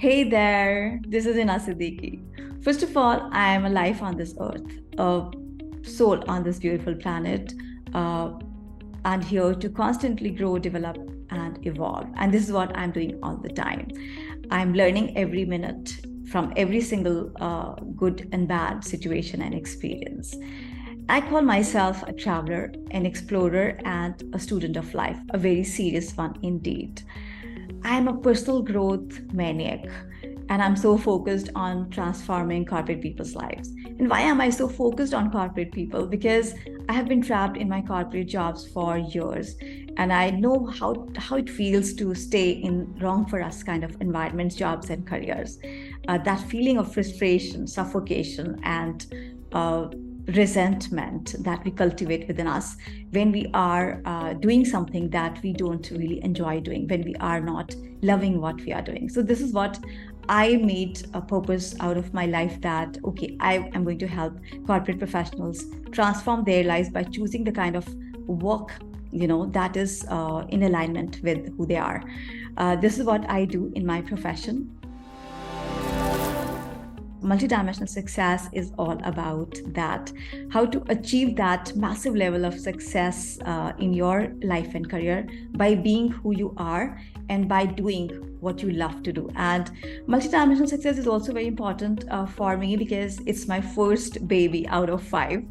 Hey there, this is Hina Siddiqui. First of all, I am a life on this earth, a soul on this beautiful planet, uh, and here to constantly grow, develop, and evolve. And this is what I'm doing all the time. I'm learning every minute from every single good and bad situation and experience. I call myself a traveler, an explorer, and a student of life, a very serious one indeed. I'm a personal growth maniac and I'm so focused on transforming corporate people's lives. And why am I so focused on corporate people? Because I have been trapped in my corporate jobs for years and I know how it feels to stay in wrong for us kind of environments, jobs, and careers. That feeling of frustration, suffocation, and resentment that we cultivate within us when we are doing something that we don't really enjoy doing, when we are not loving what we are doing. So this is what I made a purpose out of my life, that okay, I am going to help corporate professionals transform their lives by choosing the kind of work that is in alignment with who they are. This is what I do in my profession. Multidimensional success is all about that, how to achieve that massive level of success in your life and career by being who you are and by doing what you love to do. And multidimensional success is also very important for me because it's my first baby out of 5.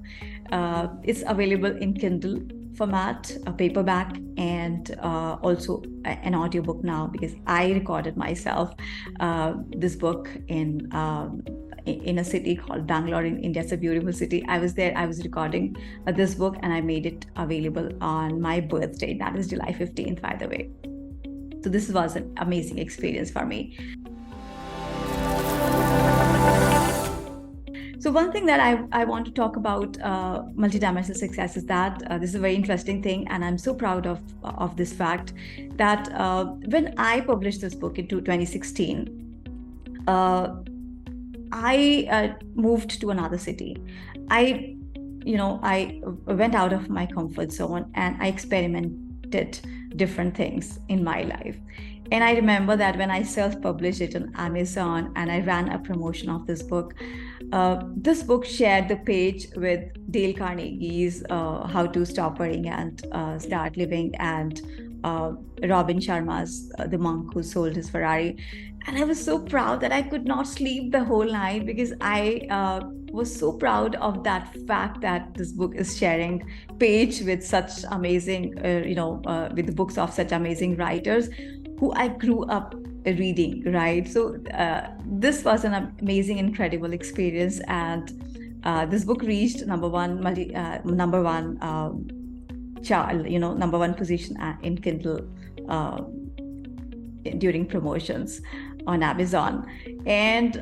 It's available in Kindle format, a paperback, and also an audiobook now, because I recorded myself this book in a city called Bangalore in India. It's a beautiful city. I was there, I was recording this book, and I made it available on my birthday. That is July 15th, by the way. So this was an amazing experience for me. So one thing that I want to talk about multidimensional success is that this is a very interesting thing, and I'm so proud of this fact that when I published this book into 2016, I moved to another city. I went out of my comfort zone and I experimented different things in my life. And I remember that when I self-published it on Amazon and I ran a promotion of this book shared the page with Dale Carnegie's How to Stop Worrying and Start Living, and Robin Sharma's The Monk Who Sold His Ferrari. And I was so proud that I could not sleep the whole night because I was so proud of that fact that this book is sharing page with such amazing, with the books of such amazing writers who I grew up reading, right? So this was an amazing, incredible experience, and this book reached number one position in Kindle during promotions on Amazon. And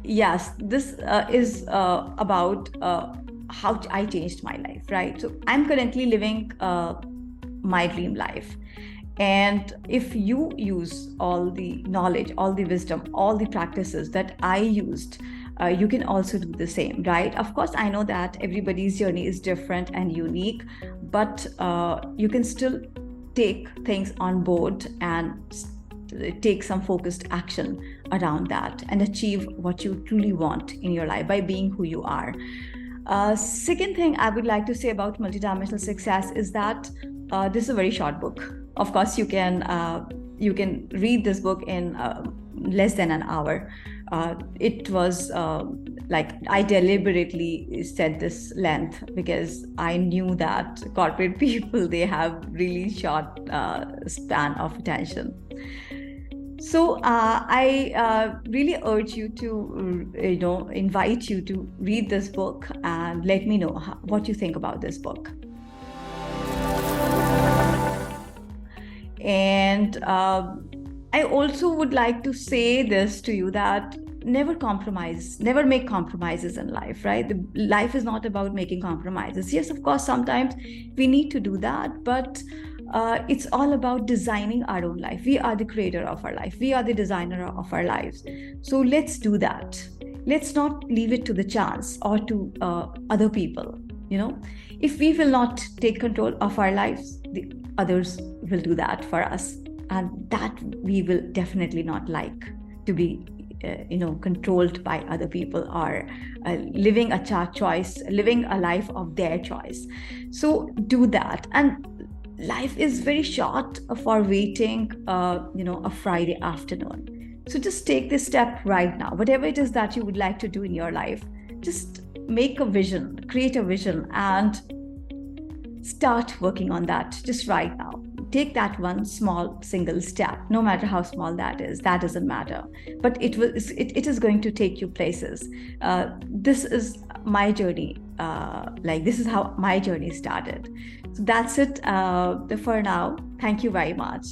yes, this is about how I changed my life, right? So I'm currently living my dream life. And if you use all the knowledge, all the wisdom, all the practices that I used, you can also do the same, right? Of course, I know that everybody's journey is different and unique, but you can still take things on board and take some focused action around that and achieve what you truly want in your life by being who you are. Second thing I would like to say about multidimensional success is that this is a very short book. Of course, you can read this book in less than an hour. It was like I deliberately said this length because I knew that corporate people, they have really short span of attention. So I really urge you to, invite you to read this book and let me know what you think about this book. And I also would like to say this to you, that never make compromises in life, right? Life is not about making compromises. Yes, of course, sometimes we need to do that, but it's all about designing our own life. We are the creator of our life. We are the designer of our lives. So let's do that. Let's not leave it to the chance or to other people. If we will not take control of our lives, the others will do that for us. and that we will definitely not like, to be controlled by other people, or living a life of their choice. So do that. And life is very short for waiting a Friday afternoon. So just take this step right now. Whatever it is that you would like to do in your life, just make a vision, create a vision, and start working on that just right now. Take that one small single step, no matter how small that is. That doesn't matter, but it is going to take you places. This is my journey. This is how my journey started. So that's it for now. Thank you very much.